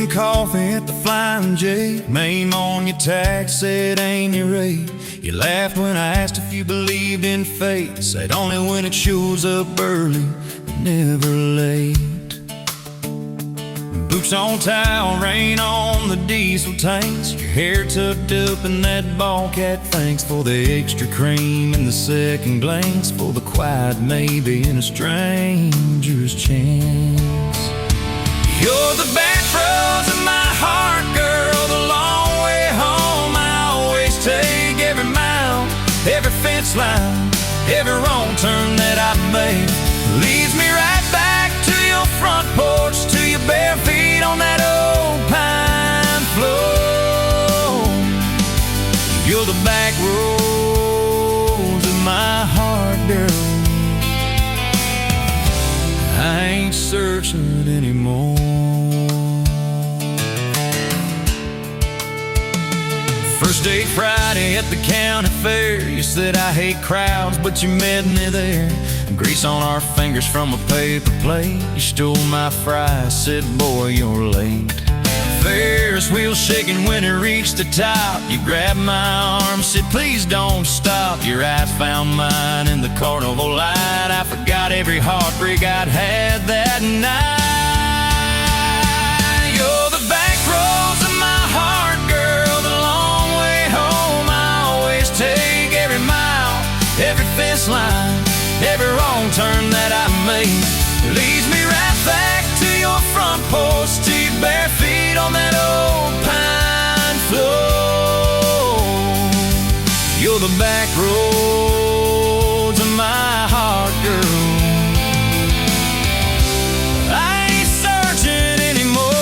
pouring coffee at the Flying J. Name on your tax said ain't your rate. You laughed when I asked if you believed in fate. Said only when it shows up early, never late. Boots on towel, rain on the diesel tanks. Your hair tucked up in that ball cap. Thanks for the extra cream and the second glance, for the quiet maybe in a stranger's chance. You're the back roads of my heart, girl, the long way home. I always take every mile, every fence line, every wrong turn that I make. Leads me right back to your front porch, to your bare feet on that old pine floor. You're the back roads of my heart, girl. I ain't searching anymore. First date Friday at the county fair. You said I hate crowds, but you met me there. Grease on our fingers from a paper plate. You stole my fries, said boy you're late. Ferris wheel shaking when it reached the top. You grabbed my arm, said please don't stop. Your eyes found mine in the carnival light. I forgot every heartbreak I'd had that night. You're the back roads of my heart, girl, the long way home. I always take every mile, every fence line, every wrong turn that I make. It leads me right back to your front porch, to your bare feet on that old pine floor. You're the back roads of my heart, girl. I ain't searching anymore.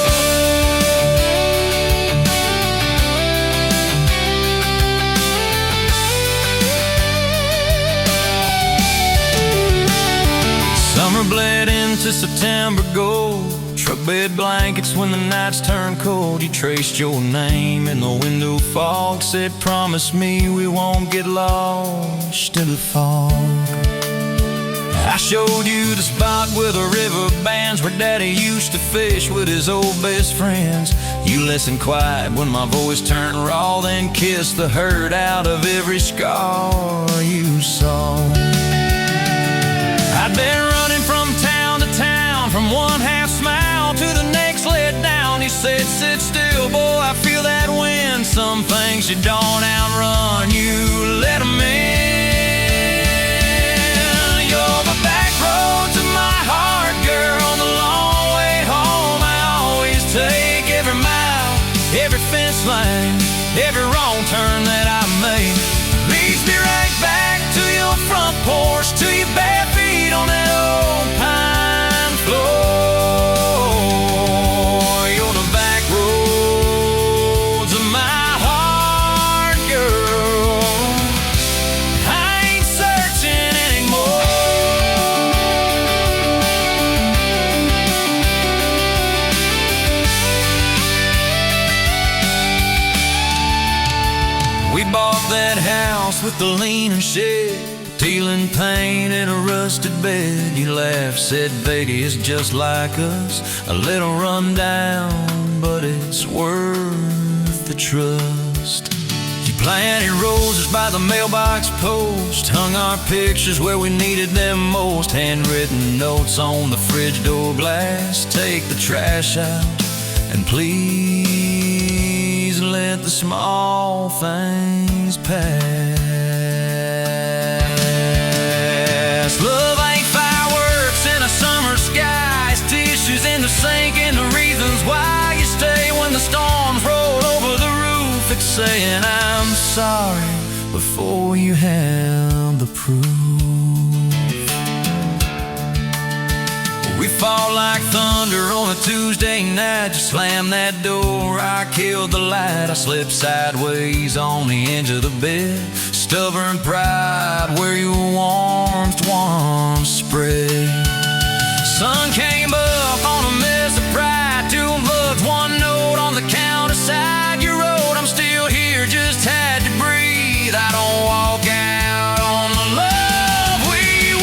Summer bled into September gold. Truck bed blankets when the nights turn cold. You traced your name in the window fog. Said promise me we won't get lost in the fog. I showed you the spot where the river bands, where Daddy used to fish with his old best friends. You listened quiet when my voice turned raw, then kissed the hurt out of every scar you saw. I'd been running from town to town, from one half smile to the next let down. You said sit still, boy, I feel that wind. Some things you don't outrun, you let them in. You're the back roads of my heart, girl, the long way home. I always take every mile, every fence line, every wrong turn that I make. Leads me right back to your front porch, to your bare feet on that old pine floor. You're the back roads of my heart, girl. I ain't searching anymore. We bought that house with the leaning shed, peeling paint in a rusted bed. You laughed, said baby, it's just like us, a little run down, but it's worth the trust. You planted roses by the mailbox post, hung our pictures where we needed them most. Handwritten notes on the fridge door glass, take the trash out and please let the small things pass. Love ain't fireworks in a summer sky. It's tissues in the sink and the reasons why you stay when the storms roll over the roof. It's saying I'm sorry before you have the proof. We fall like thunder on a Tuesday night. You slam that door, I killed the light. I slipped sideways on the edge of the bed. Stubborn pride where your warmth once spread. Sun came up on a mess of pride. Two bugs, one note on the counter-side. You wrote, I'm still here, just had to breathe. I don't walk out on the love we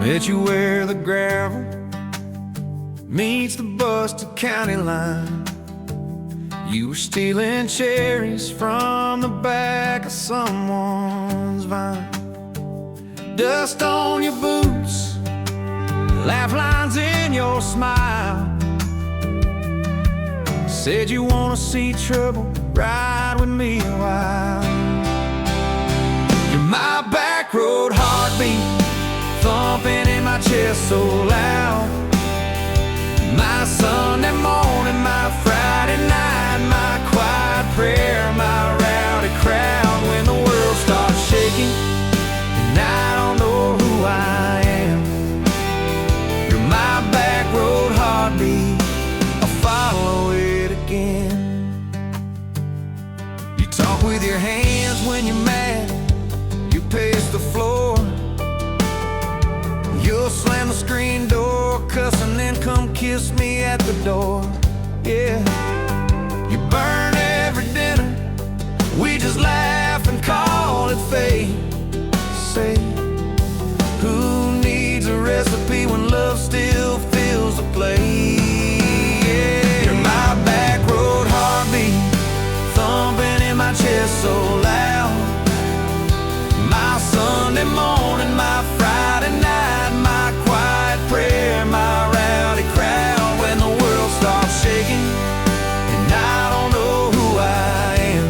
Met you where the gravel meets the Buster County line. You were stealing cherries from the back of someone's vine. Dust on your boots, laugh lines in your smile. Said you wanna see trouble, ride with me a while. You're my back road heartbeat, thumping in my chest so loud. My Sunday morning, my Friday night, my quiet prayer, my rowdy crowd. When the world starts shaking and I don't know who I am, you're my back road heartbeat, I'll follow it again. You talk with your hands when you're mad, you pace the floor. You'll slam the screen door, cuss, and then come kiss me at the door. Yeah, you burn every dinner, we just laugh and call it fate. Say, who needs a recipe when love still fills the plate? Yeah, you're my back road heartbeat, thumping in my chest so loud. My Sunday morning, my Friday night, my quiet prayer, my rowdy crowd. When the world starts shaking and I don't know who I am,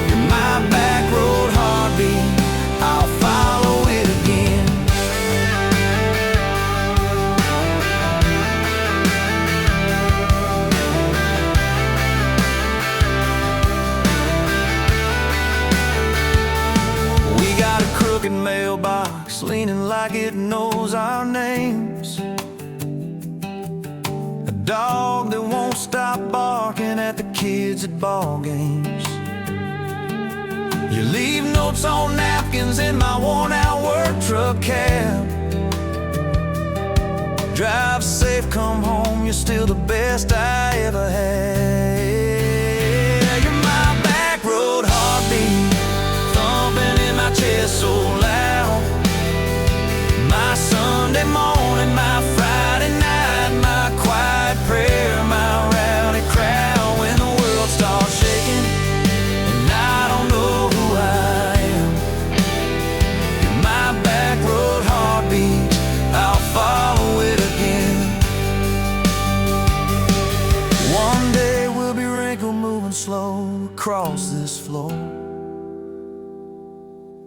you're my back road heartbeat, I'll follow it again. We got a crooked mailbox leaning like it knows our names, a dog that won't stop barking at the kids at ball games. You leave notes on napkins in my worn-out work truck cab. Drive safe, come home, you're still the best I ever had. You're my back road heartbeat, thumping in my chest so loud. My Sunday morning, my Friday night, my quiet prayer, my rowdy crowd. When the world starts shaking and I don't know who I am, you're my back road heartbeat, I'll follow it again. One day we'll be wrinkled, moving slow across this floor,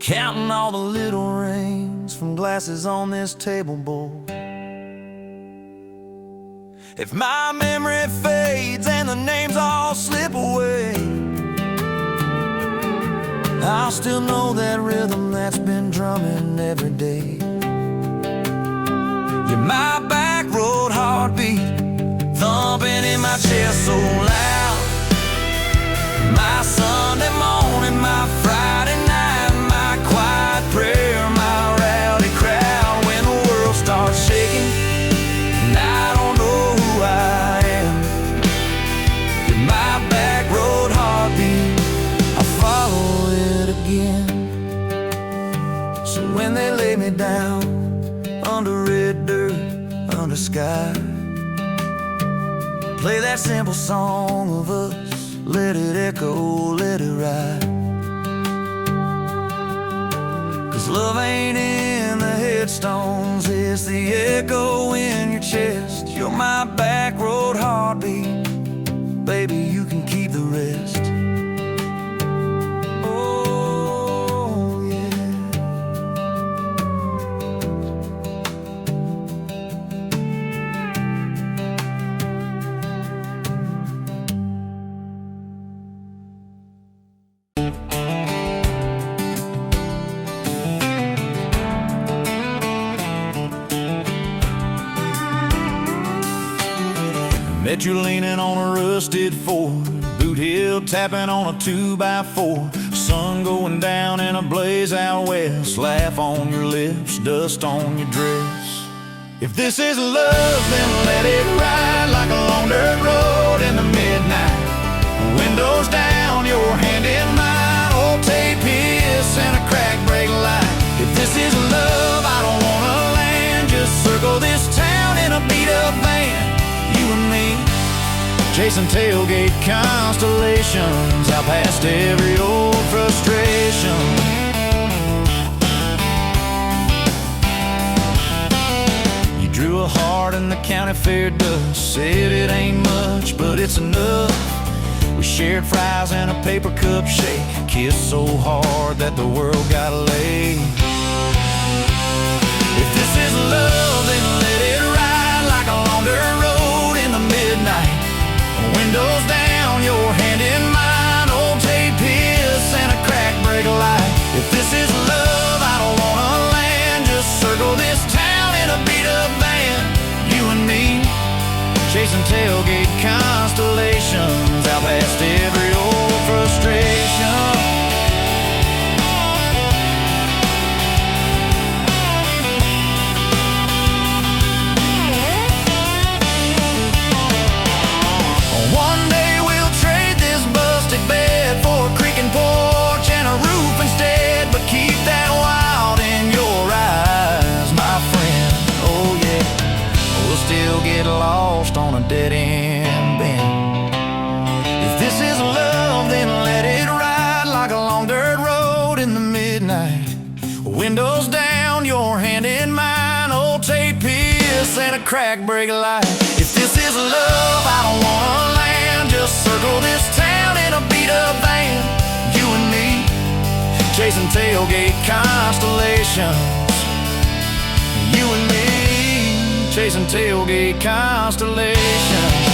counting all the little rings from glasses on this table board. If my memory fades and the names all slip away, I'll still know that rhythm that's been drumming every day. You're my back road heartbeat, thumping in my chest so loud. My Sunday morning, my Friday night, my quiet prayer, my rowdy crowd. When the world starts shaking and I don't know who I am, you're my back road heartbeat, I'll follow it again. So when they lay me down under red dirt, under sky, play that simple song of us, let it echo, let it ride. 'Cause love ain't in the headstones, it's the echo in your chest. You're my back road heartbeat, baby, you can keep the rest. Oh, yeah. Met you leaning on a rusted Ford, boot heel tapping on a 2x4. Sun going down in a blaze out west, laugh on your lips, dust on your dress. If this is love, then let it ride like a long dirt road in the midnight. Windows down, your hand in mine, old tape hiss and a crack brake light. If this is love, I don't wanna chasing tailgate constellations out past every old frustration. You drew a heart in the county fair dust, said it ain't much, but it's enough. We shared fries and a paper cup shake, kissed so hard that the world got laid. If this is love, then let it ride like a long dirt road in the midnight. Windows down, your hand in mine, old tape hiss and a crack break light. If this is love, I don't wanna land, just circle this town in a beat-up van. You and me, chasing tailgate constellations out past every old frustration. One day we'll trade this busted bed for a creaking porch and a roof instead, but keep that wild in your eyes, my friend. Oh yeah, we'll still get lost on a dead-end bend. If this is love, then let it ride like a long dirt road in the midnight. Windows down, your hand in mine, old tape hiss and a crack break light. If this is love, I don't wanna land, just circle this town in a beat-up van. You and me, chasing tailgate constellations. You and me, chasing tailgate constellations.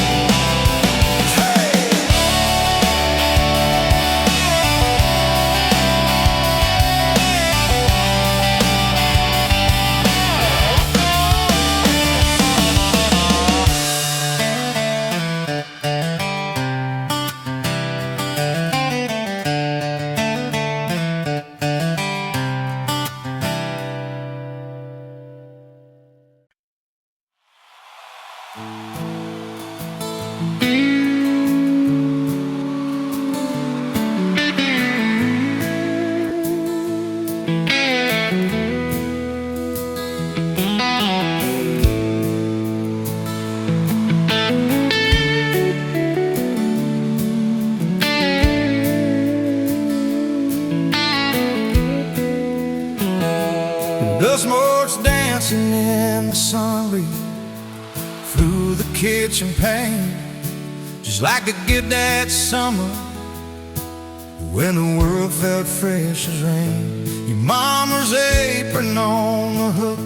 Dust motes dancing in the sun breeze through the kitchen pane, just like a gift that summer when the world felt fresh as rain. Your mama's apron on the hook,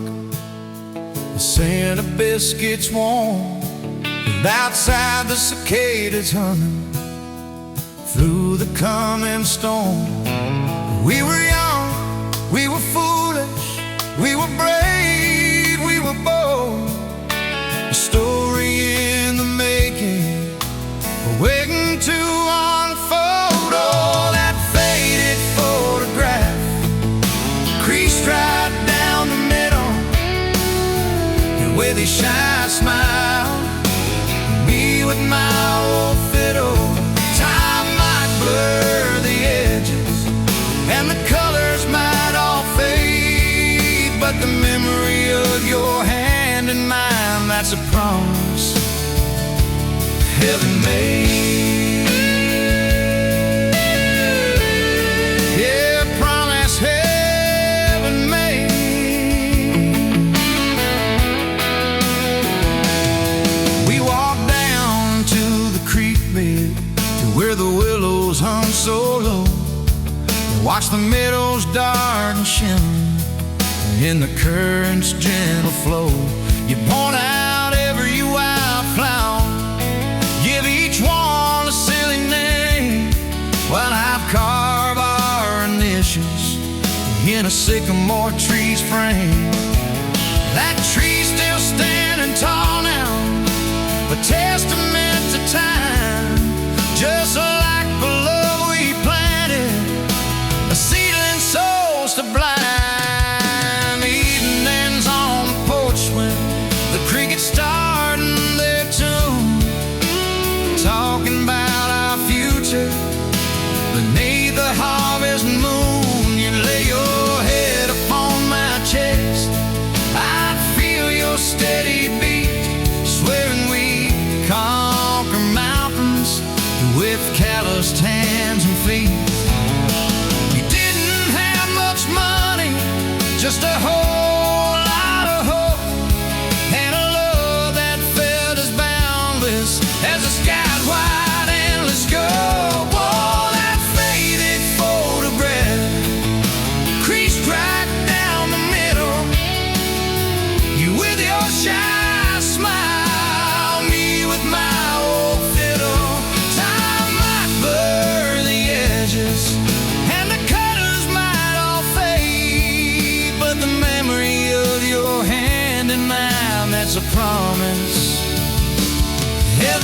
the scent of biscuits warm, and outside the cicadas humming through the coming storm. We were young, we were foolish, we were brave, we were bold. A story in the making, waiting to unfold. Oh, that faded photograph, creased right down the middle, and with a shy smile, me with my old fiddle. Time might blur the edges, and the colors might all fade, but the memory of your hand in mine, that's a promise heaven made. Yeah, promise heaven made. We walked down to the creek bed, to where the willows hung so low, watch the meadows dark and shimmer in the current's gentle flow. You point out every wildflower, give each one a silly name, while I've carved our initials in a sycamore tree's frame. That tree's still standing tall now, a testament to time, just like the love we planted, a seedling souls to blind. Evenings on the porch when the crickets starting their tune, talking about our future beneath the harvest moon. You lay your head upon my chest, I'd feel your steady beat, swearing we conquer mountains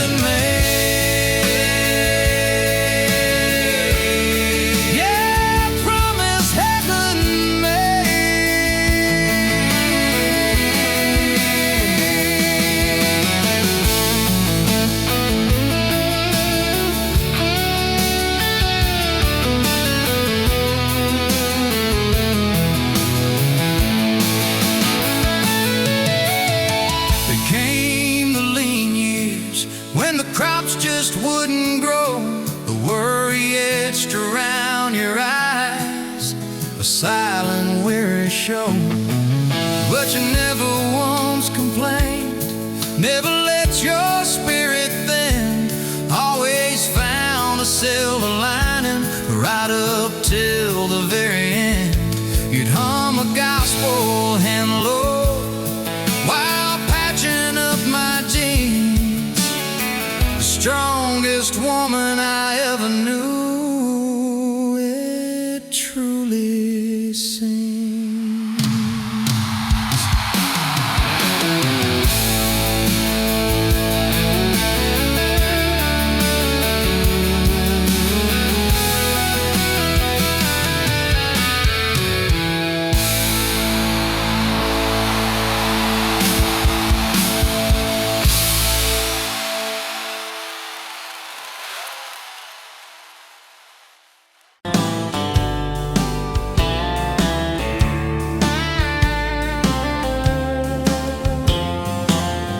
heaven made. Yeah, promise heaven crops just wouldn't grow. The worry etched around your eyes, a silent weary show. But you never once complained, never let your spirit thin. Always found a silver lining right up till the very end. You'd hum a gospel hymn low while patching up my jeans. Strongest woman I ever knew, it truly seems.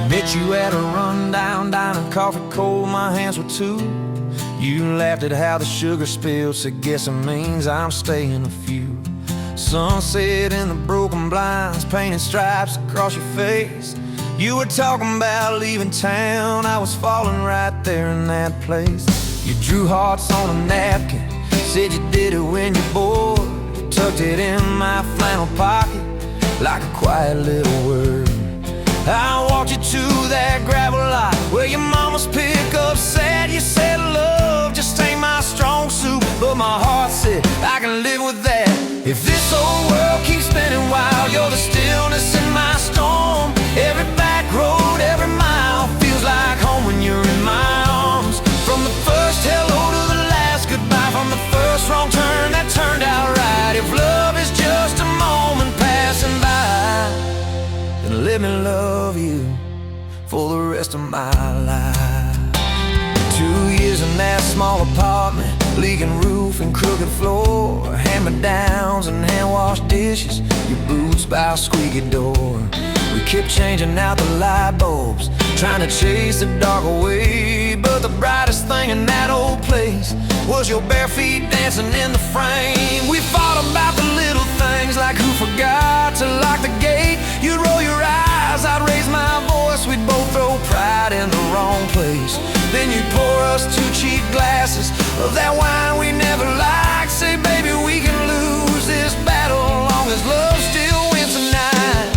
Met you at a rundown diner, coffee cold, my hands were too. You laughed at how the sugar spilled, said guess it means I'm staying a few. Sunset in the broken blinds, painted stripes across your face. You were talking about leaving town, I was falling right there in that place. You drew hearts on a napkin, said you did it when you're bored. Tucked it in my flannel pocket like a quiet little word. I walked you to that gravel lot where your mama's pickup sat. You said love just ain't my strong suit, but my heart said I can live with that. If this old world keeps spinning wild, you're the stillness in my storm. Every back road, every mile feels like home when you're in my arms. From the first hello to the last goodbye, from the first wrong turn that turned out right. If love is just a moment passing by, then let me love you for the rest of my life. 2 years in that small apartment, leaking roof and crooked floor, hand-me-downs and hand-washed dishes, your boots by a squeaky door. We kept changing out the light bulbs, trying to chase the dark away. But the brightest thing in that old place was your bare feet dancing in the frame. We fought about the little things, like who forgot to lock the gate. You'd roll your eyes, I'd raise my voice, we'd both throw pride in the wrong place. Then you'd pour us 2 cheap glasses of that wine we never liked. Say, baby, we can lose this battle long as love still wins tonight.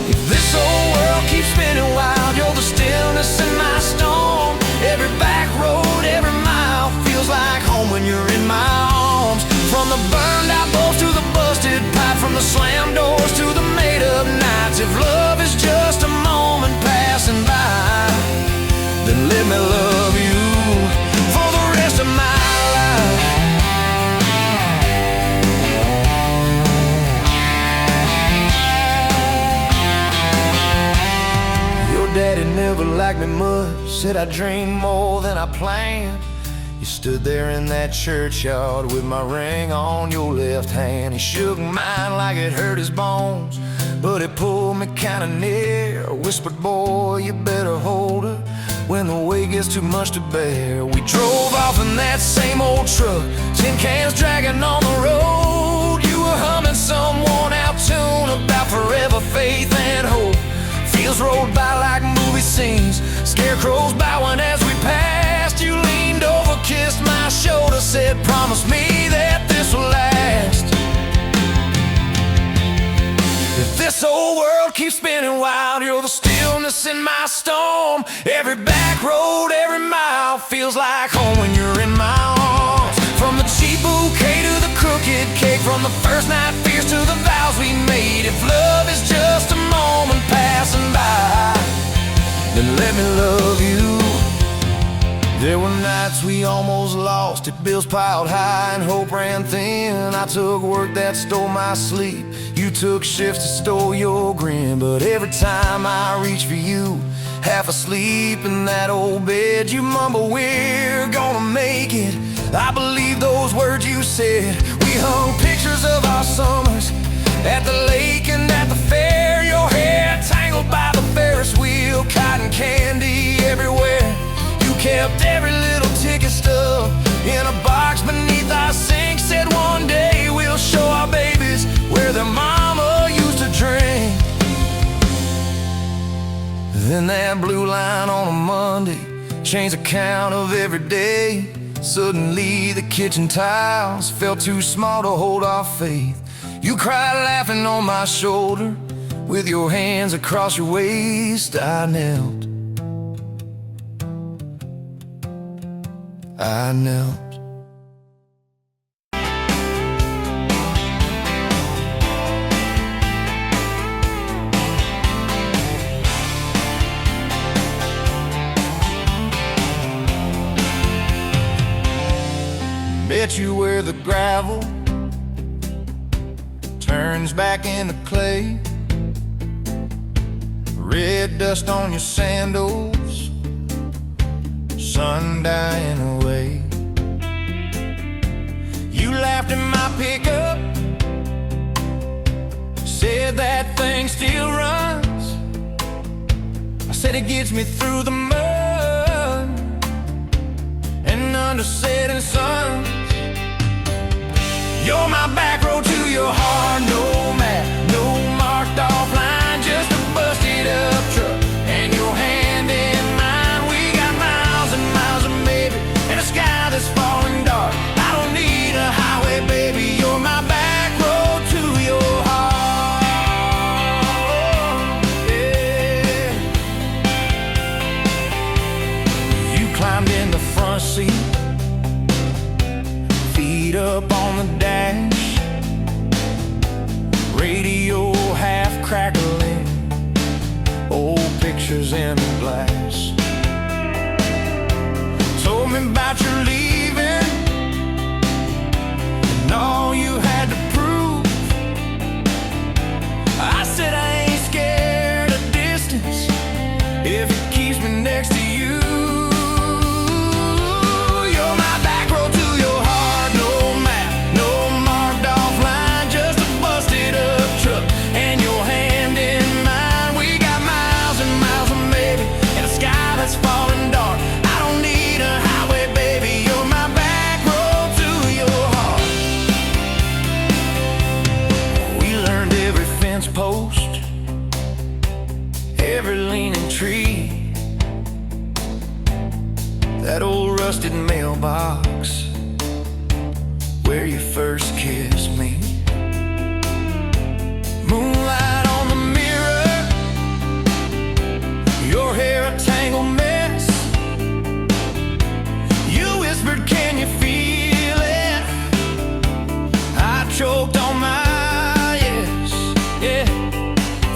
If this old world keeps spinning wild, you're the stillness in my storm. Every back road, every mile feels like home when you're in my arms. From the burned out bulbs to the busted pipe, from the slammed doors to the made up nights. If love is just a moment passing by, then let me love you for the rest of my life. Your daddy never liked me much, said I dreamed more than I planned. You stood there in that churchyard with my ring on your left hand. He shook mine like it hurt his bones, but he pulled me kinda near, whispered, boy, you better hold her when the weight gets too much to bear. We drove off in that same old truck, tin cans dragging on the road. You were humming some worn out tune about forever faith and hope. Fields rolled by like movie scenes, scarecrows bowing as we passed. You leaned over, kissed my shoulder, said, promise me that this will last. If this old world keeps spinning wild, you're the stillness in my storm. Every back road, every mile feels like home when you're in my arms. From the cheap bouquet to the crooked cake, from the first night fears to the vows we made. If love is just a moment passing by, then let me love you There were nights we almost lost it, bills piled high and hope ran thin. I took work that stole my sleep, you took shifts that stole your grin. But every time I reach for you, half asleep in that old bed, you mumble, we're gonna make it. I believe those words you said. We hung pictures of our summers at the lake and at the fair. Your hair tangled by the Ferris wheel, cotton candy everywhere. You kept every little ticket stub in a box beneath our sink. Said one day we'll show our babies where their mama used to drink. Then that blue line on a Monday changed the count of every day. Suddenly the kitchen tiles felt too small to hold our faith. You cried laughing on my shoulder with your hands across your waist. I knelt. Bet you where the gravel turns back into clay, red dust on your sandals, sun dying away. You laughed in my pickup, said that thing still runs. I said it gets me through the mud and under setting suns. You're my back road to your heart, no map, no marked off line, just a busted up truck and your hand in mine. We got miles and miles of maybe and a sky that's falling dark. I don't need a highway, baby, you're my back road to your heart. Yeah. You climbed in the front seat, feet up on the dash, radio half crackling, old pictures in the glass. Told me about your leaving and all you had to prove. I said I ain't scared of distance if it keeps me next to you. You're my back road to your heart, no map, no marked off line, just a busted up truck and your hand in mine. We got miles and miles of maybe and a sky that's falling dark. I don't need a highway, baby, you're my back road to your heart. We learned every fence post, every leaning tree, that old rusted mailbox where you first kissed me. Moonlight on the mirror, your hair a tangled mess. You whispered, can you feel it? I choked on my yes, yeah.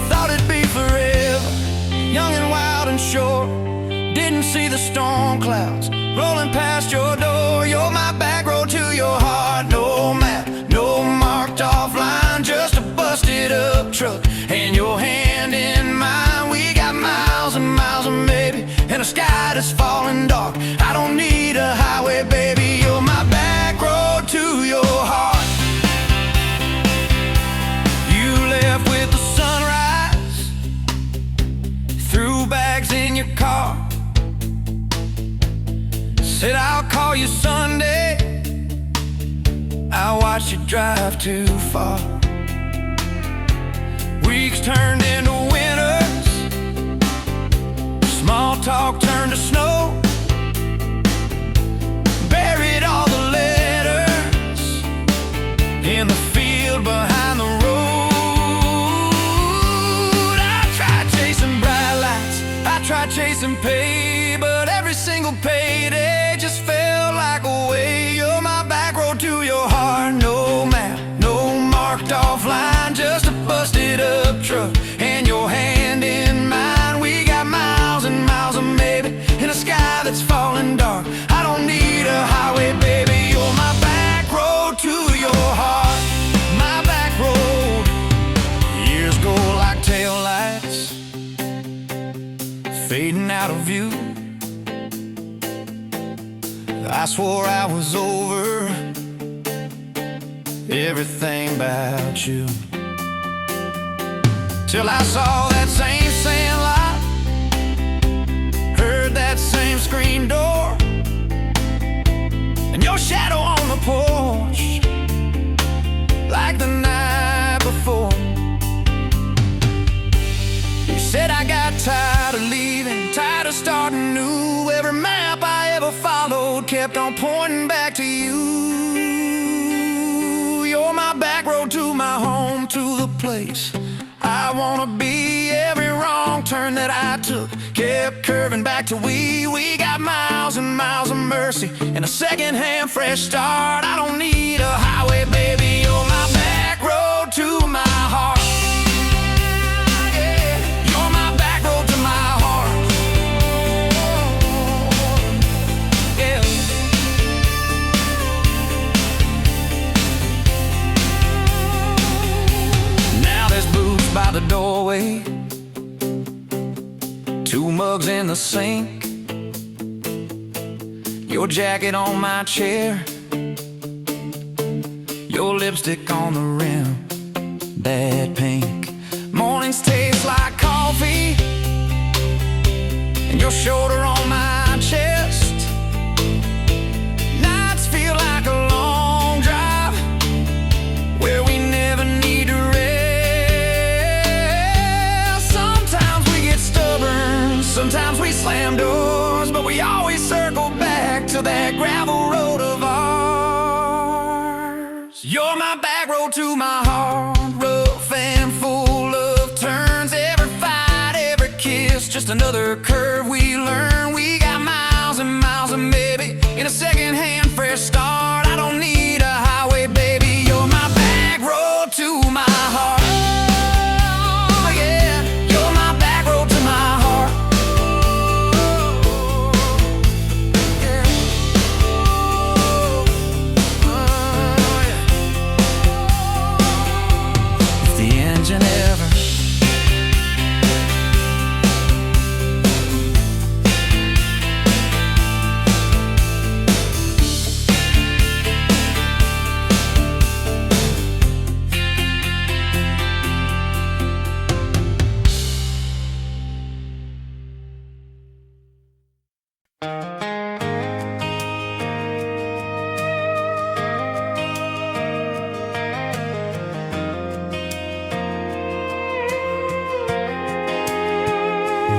Thought it'd be forever, young and wild and short. Didn't see the storm clouds rolling past your door. You're my back road to your heart, no map, no marked off line, just a busted up truck and your hand in mine. We got miles and miles of maybe and a sky that's falling dark. I don't need a highway, baby, you're my back road to your heart. You left with the sunrise, threw bags in your car, said I'll call you Sunday. I watched you drive too far. Weeks turned into winters, small talk turned to snow. Buried all the letters in the field behind the road. I tried chasing bright lights, I tried chasing pay, but every single payday just felt like a way. You're my back road to your heart, no map, no marked off line, just a busted up truck and your hand in mine. We got miles and miles of maybe in a sky that's falling dark. I swore I was over everything about you, till I saw that same sand lot, heard that same screen door, and your shadow on the porch, like the night before. You said I got tired of leaving, tired of starting new. Every map I ever followed kept on pointing back to you. You're my back road to my home, to the place I wanna be. Every wrong turn that I took kept curving back to we got miles and miles of mercy and a second-hand fresh start. I don't need a highway, baby. You're my back road to my heart. Yeah, you're my back road to my heart. Yeah. Now there's boots by the doorway, 2 mugs in the sink, your jacket on my chair, your lipstick on the rim, that pink. Mornings taste like coffee, and your shoulder on my chest. Nights feel like a long drive, where we never need to rest. Sometimes we get stubborn, sometimes we slam doors, but we always circle back to that gravel road of ours. You're my back road to my heart, rough and full of turns. Every fight, every kiss, just another curve we learn. We got miles and miles of maybe in a second-hand fresh start. I don't need a highway, baby. You're my back road to my heart. Oh, yeah, you're my back road to my heart. Yeah. Oh, yeah. If the engine ever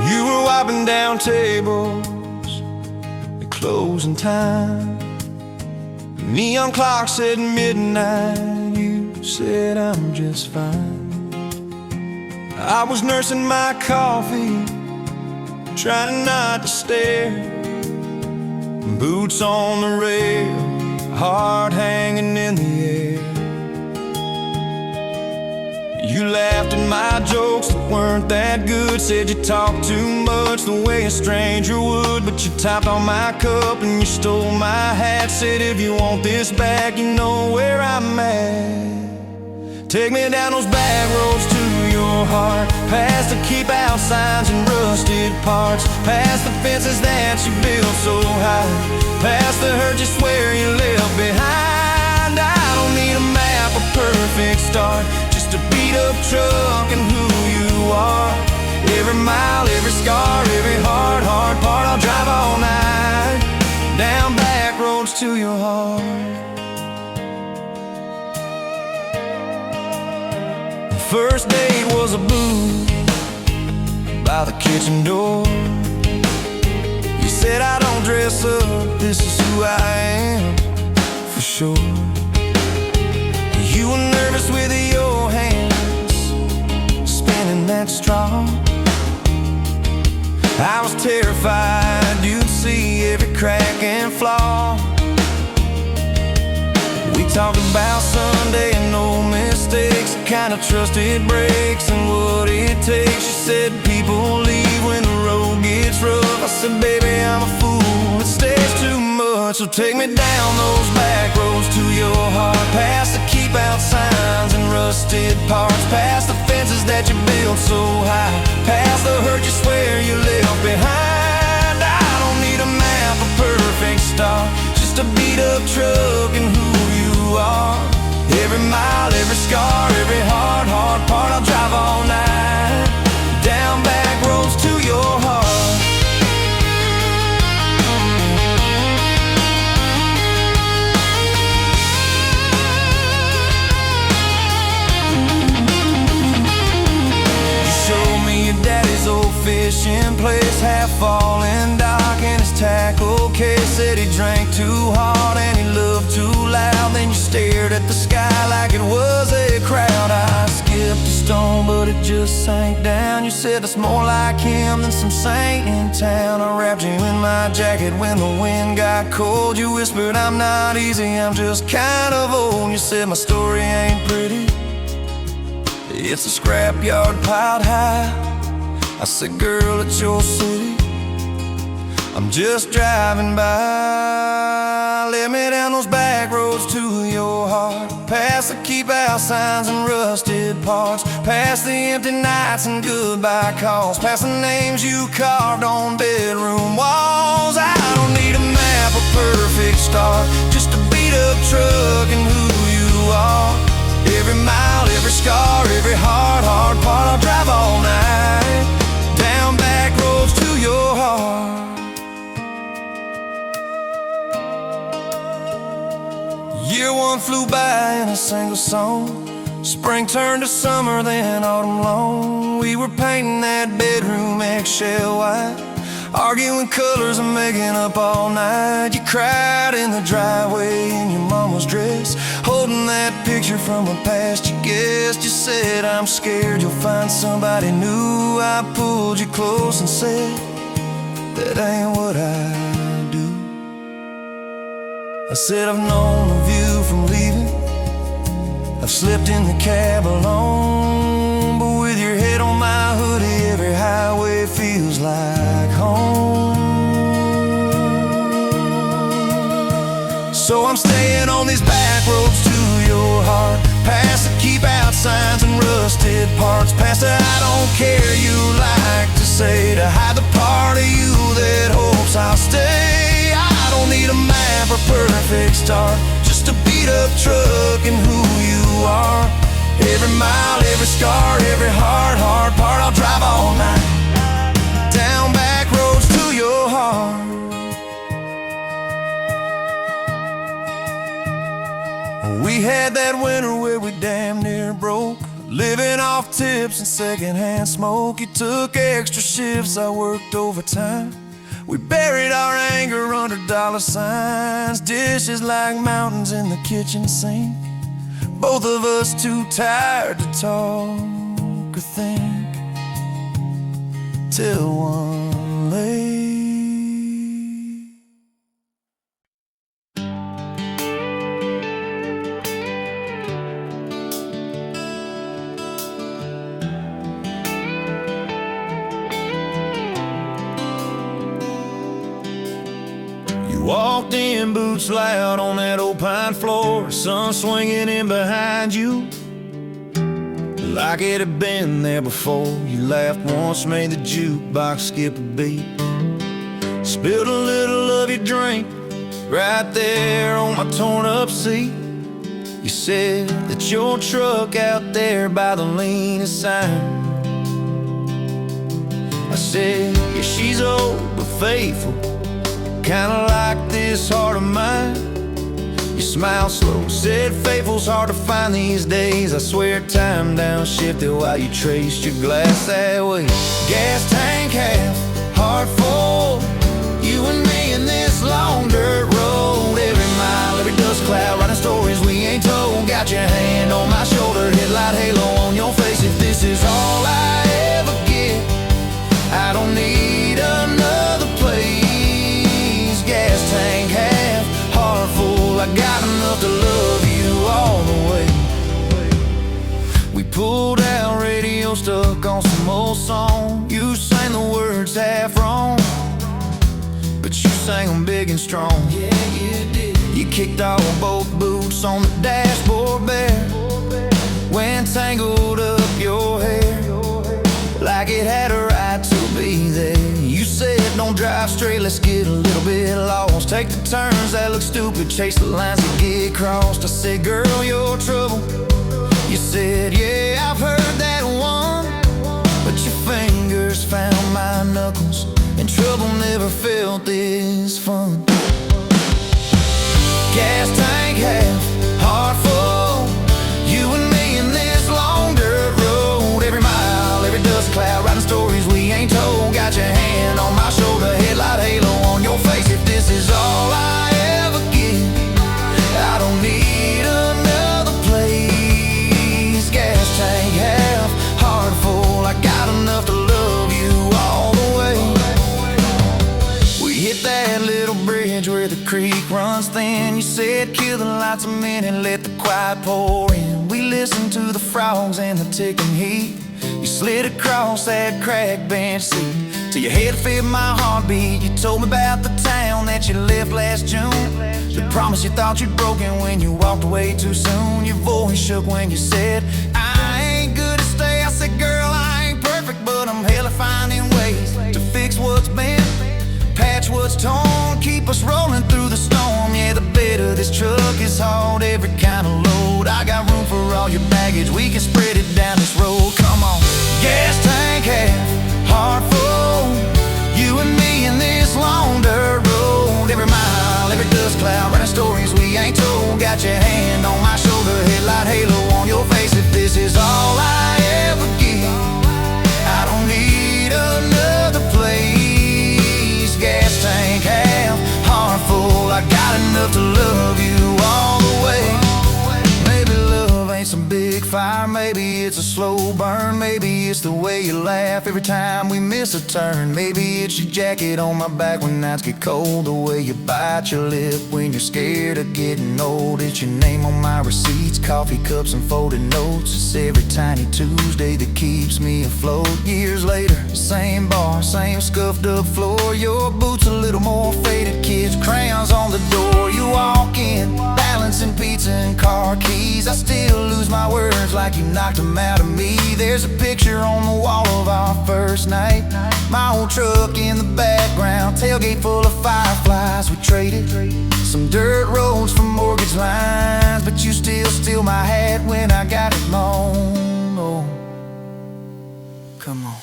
You were wiping down tables at closing time. Neon clock said midnight. You said I'm just fine. I was nursing my coffee, trying not to stare. Boots on the rail, heart hanging in the air. You laughed at my jokes that weren't that good. Said you talked too much the way a stranger would. But you tapped on my cup and you stole my hat. Said if you want this back, you know where I'm at. Take me down those back roads to your heart, past the keep out signs and rusted parts, past the fences that you built so high, past the hurt you swear you left behind. I don't need a map, a perfect start, just a beat up truck and who you are. Every mile, every scar, every hard part, I'll drive all night down back roads to your heart. The first date was a booth by the kitchen door. You said I don't dress up, this is who I am, for sure. You were nervous with your hands spinning that straw. I was terrified you'd see every crack and flaw. We talked about Sunday and no mistakes, the kind of trust it breaks and what it takes. You said people leave when the road gets rough. I said, baby, I'm a fool, it stays too much. So take me down those back roads to your heart, past the keep out signs and rusted parts, past the fences that you built so high, past the hurt you swear you left behind. I don't need a map, a perfect start, just just a beat up truck and who you are. Every mile, every scar, every hard part, I'll drive all night, down back roads to your heart. You showed me your daddy's old fishing place, half fallen dock and his tackle case. Said he drank too hard and he loved too loud. Then you stared at the sky like it was a crowd. I skipped a stone but it just sank down. You said that's more like him than some saint in town. I wrapped you in my jacket when the wind got cold. You whispered I'm not easy, I'm just kind of old. You said my story ain't pretty, it's a scrapyard piled high. I said, girl, it's your city, I'm just driving by. Let me down those back roads to your heart, past the keep out signs and rusted parts, past the empty nights and goodbye calls, past the names you carved on bedroom walls. I don't need a map, a perfect start, just a beat up truck and who you are. Every mile, every scar, every hard part, I'll drive all night, down back roads to your heart. Year one flew by in a single song. Spring turned to summer, then autumn long. We were painting that bedroom eggshell white, arguing colors and making up all night. You cried in the driveway in your mama's dress, holding that picture from a past you guessed. You said, I'm scared you'll find somebody new. I pulled you close and said, that ain't what I do. I said, I've known of you from leaving, I've slept in the cab alone, but with your head on my hoodie, every highway feels like home. So I'm staying on these back roads to your heart, past the keep out signs and rusted parts, past the I don't care you like to say, to hide the part of you that hopes I'll stay. I don't need a map or perfect start, just a beat up truck and who you are. Every mile, every scar, every hard part, I'll drive all night, down back roads to your heart. We had that winter where we damn near broke, living off tips and secondhand smoke. You took extra shifts, I worked overtime. We buried our anger under dollar signs, dishes like mountains in the kitchen sink. Both of us too tired to talk or think, till one late. Walked in, boots loud on that old pine floor, sun swinging in behind you like it had been there before. You laughed once, made the jukebox skip a beat, spilled a little of your drink right there on my torn up seat. You said that your truck out there by the leanest sign. I said, yeah, she's old but faithful, kinda like this heart of mine. You smiled slow, said faithful's hard to find these days. I swear time downshifted while you traced your glass that way. Gas tank half, heart full, you and me in this long dirt road. Every mile, every dust cloud, writing stories we ain't told. Got your hand on my shoulder, headlight halo on your face. If this is all I ever get, I don't need another place. Gas tank half, heart full, I got enough to love you all the way. We pulled out, radio stuck on some old song. You sang the words half wrong, but you sang them big and strong. Yeah, you did. You kicked off both boots on the dashboard bare, when tangled up your hair like it had a right to be there. You said don't drive drive straight, let's get a little bit lost. Take the turns that look stupid, chase the lines that get crossed. I said, girl, you're trouble. You said, yeah, I've heard that one. But your fingers found my knuckles, and trouble never felt this fun. Gas tank half, heart full. You and me in this long dirt road. Every mile, every dust cloud, writing stories we ain't told. Got your hand on my shoulder, headlight halo on your face. If this is all I ever get, I don't need another place. Gas tank half, heart full. I got enough to love you all the way. We hit that little bridge where the creek runs thin. You said kill the lights a minute, let the quiet pour in. We listened to the frogs and the ticking heat. You slid across that cracked bench seat till your head fit my heartbeat. You told me about the town that you left last June, the promise you thought you'd broken when you walked away too soon. Your voice shook when you said, I ain't good to stay. I said, girl, I ain't perfect, but I'm hella finding ways to fix what's bent, patch what's torn, keep us rolling through the storm. Yeah, the bed of this truck is hauled every kind of load. I got room for all your baggage, we can spread it down this road. Come on. Gas tank half, heart full. You and me in this long dirt road. Every mile, every dust cloud, writing stories we ain't told. Got your hand on my shoulder, headlight halo on your face. If this is all I ever get, I don't need another place. Gas tank half, heart full. I got enough to love you all the way. Maybe love ain't some big fire, maybe it's a slow burn. Maybe it's the way you laugh every time we miss a turn. Maybe it's your jacket on my back when nights get cold, the way you bite your lip when you're scared of getting old. It's your name on my receipts, coffee cups and folded notes. It's every tiny Tuesday that keeps me afloat. Years later, same bar, same scuffed up floor. Your boots a little more faded, kids' crayons on the door. You walk in, balancing pizza and car keys. I still lose my words like you knocked them out of me. There's a picture on the wall of our first night. My old truck in the background, tailgate full of fireflies. We traded some dirt roads for mortgage lines, but you still steal my hat when I got it long. Oh, come on.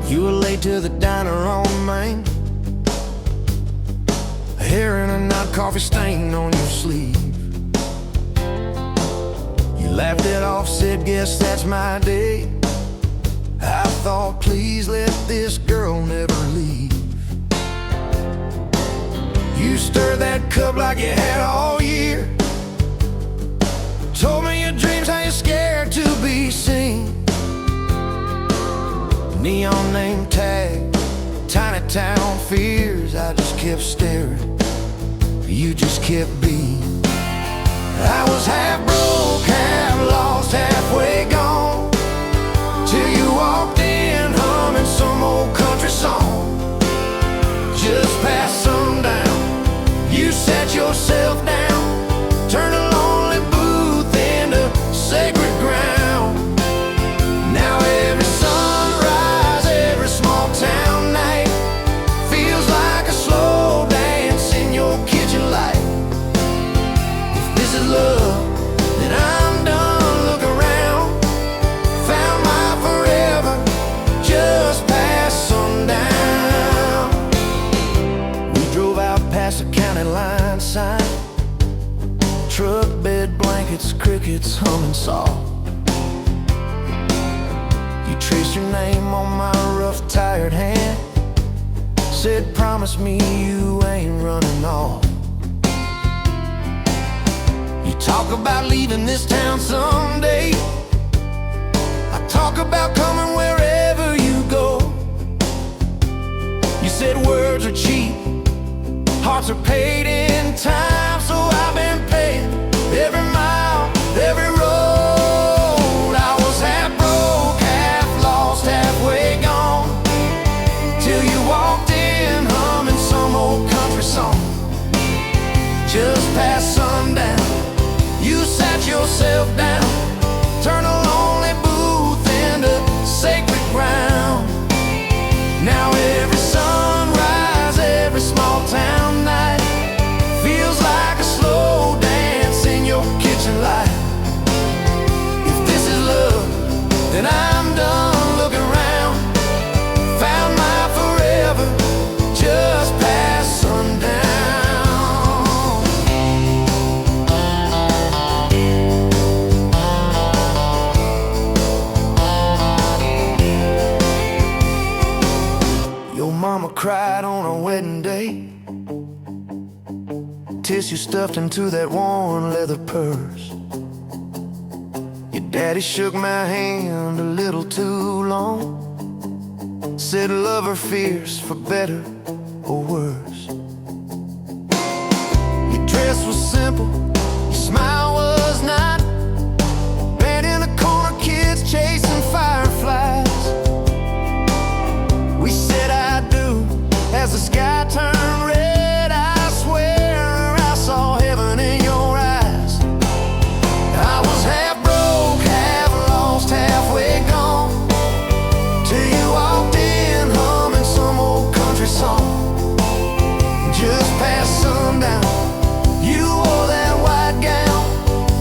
You were late to the diner on Main, a hair and a knot coffee stain on your sleeve. You laughed it off, said, guess that's my day. I thought, please let this girl never leave. You stirred that cup like you had all year, told me your dreams, how you're scared to be seen. Neon name tag, tiny town fears. I just kept staring, you just kept being. I was half broke, half lost, halfway gone, till you walked in humming some old country song. Just past sundown, you sat yourself down, turned a lonely booth into sacred ground. Now every sunrise, every small town night feels like a slow dance in your kitchen light. If this is love, then I'm done. Look around, found my forever just past sundown. We drove out past the county line sign, truck bed blankets, crickets humming soft. You traced your name on my rough, tired hand. Said, promise me you ain't running off. You talk about leaving this town someday. I talk about coming wherever you go. You said words are cheap, hearts are paid in time. So I've been paying every mile, every road. I was half broke, half lost, halfway gone, till you walked in humming some old country song. Just past sundown, you sat yourself down, turned a lonely booth into sacred ground. Now every sunrise, every small town night feels like a slow dance in your kitchen light. If this is love, then I'm done looking around. Found my forever just past sundown. Your mama cried on our wedding day, tissue stuffed into that worn leather purse. Your daddy shook my hand a little too long, said love or fears, for better or worse. Your dress was simple, your smile was not. Band in the corner, kids chasing fireflies. We said I do as the sky turned red. I swear I saw heaven in your eyes. I was half broke, half lost, halfway gone, till you walked in humming some old country song. Just past sundown, you wore that white gown,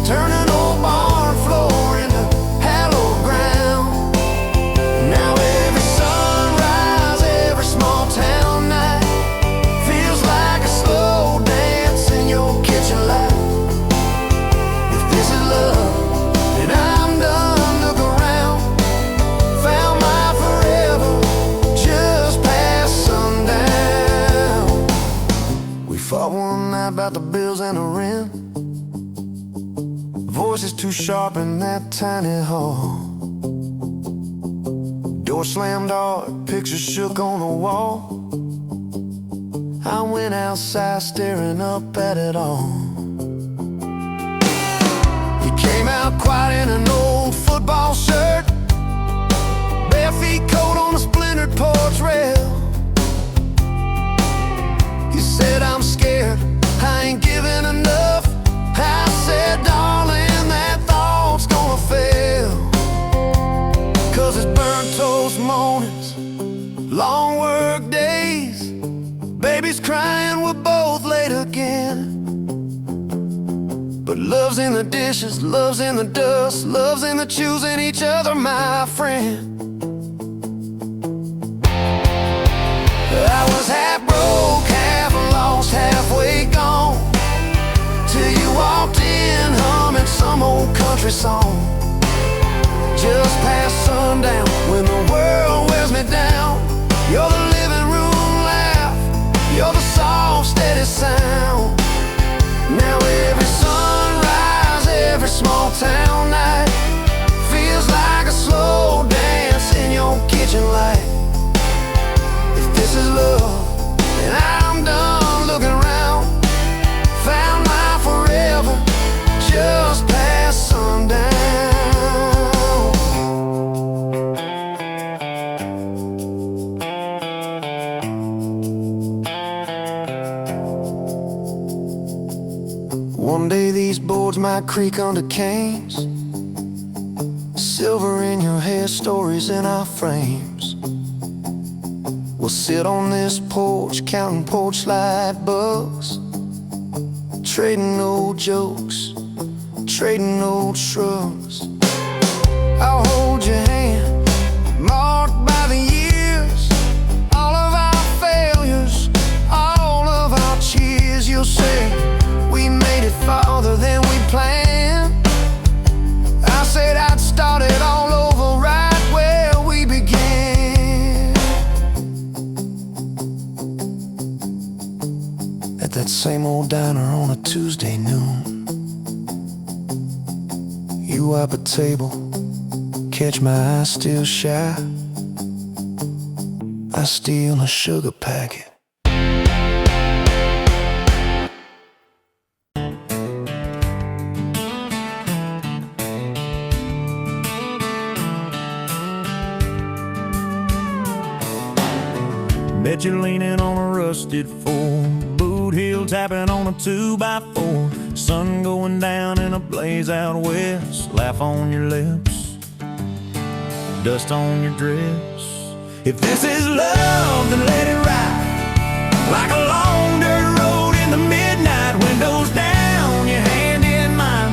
turning old barn floor into hallowed ground. Now every sunrise, every small town night feels like a slow dance in your kitchen light. If this is love, then I'm done looking around. Found my forever just past sundown. We fought one night about the bills and the rent. Voices too sharp in that tiny hall. Door slammed hard, pictures shook on the wall. I went outside staring up at it all. You came out quiet in an old football shirt, bare feet cold on a splintered porch rail. You said, I'm scared, I ain't giving enough. I said, darling, that thought's gonna fail. 'Cause it's burnt toast mornings, long work days, babies crying, we're both late again. But love's in the dishes, love's in the dust, love's in the choosing each other, my friend. I was half broke, half lost, halfway gone, till you walked in humming some old country song. Just past sundown, when the world wears me down, you're the living room laugh, you're the soft, steady sound. Now every sunrise, every small town night feels like a slow dance in your kitchen light. If this is love, then I'm done looking around. Found my forever just past sundown. One day these boards might creak under canes, silver in your hair, stories in our frames. We'll sit on this porch, counting porch light bugs, trading old jokes, trading old shrugs. I'll hold your hand, marked by the years, all of our failures, all of our cheers. You'll say, we made it farther than we planned. I said I'd start it all over right where we wipe a table, catch my eye still shy. I steal a sugar packet. Bet you're leaning on a rusted four, boot heel tapping on a 2x4. Sun going down in a blaze out west, laugh on your lips, dust on your dress. If this is love, then let it ride like a long dirt road in the midnight. Windows down, your hand in mine,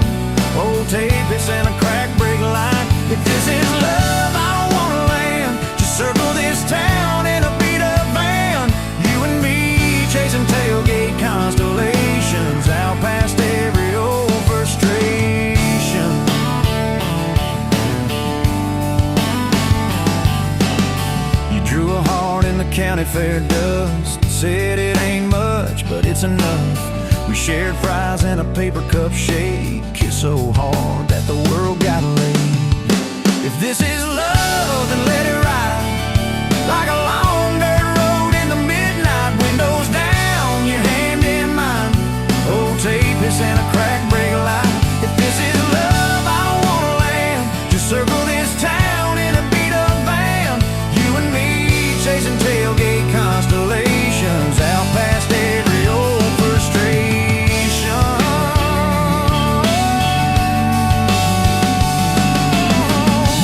old tapeits and a crack brake light. If this is love, I don't wanna land, just circle this town in a beat-up van. You and me chasing tailgate constellations, out past every old frustration. You drew a heart in the county fair dust, said it ain't much, but it's enough. We shared fries and a paper cup shake, kissed so hard that the world got laid. If this is love, then let it ride like a long dirt road in the midnight. Windows down, your hand in mine, old tapeits and a crack brake light. If this is love, I don't wanna land, just circle this town in a beat-up van. You and me chasing tailgate constellations, out past every old frustration.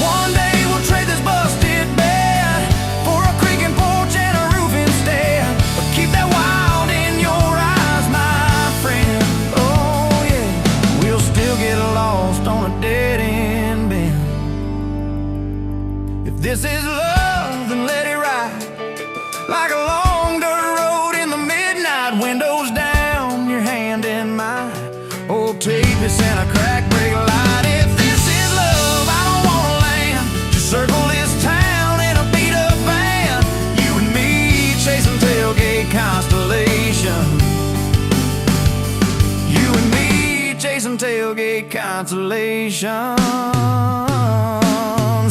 One day we'll trade this busted bed for a creaking porch and a roof instead. But keep that wild in your eyes, my friend. Oh yeah, we'll still get lost on a dead-end bend. If this is love, then let it ride like a long dirt road in the midnight. Windows down, your hand in mine, old tapeits and a crack brake light. If this is love, I don't wanna land, just circle this town in a beat-up van. You and me chasing tailgate constellations. You and me chasing tailgate constellations.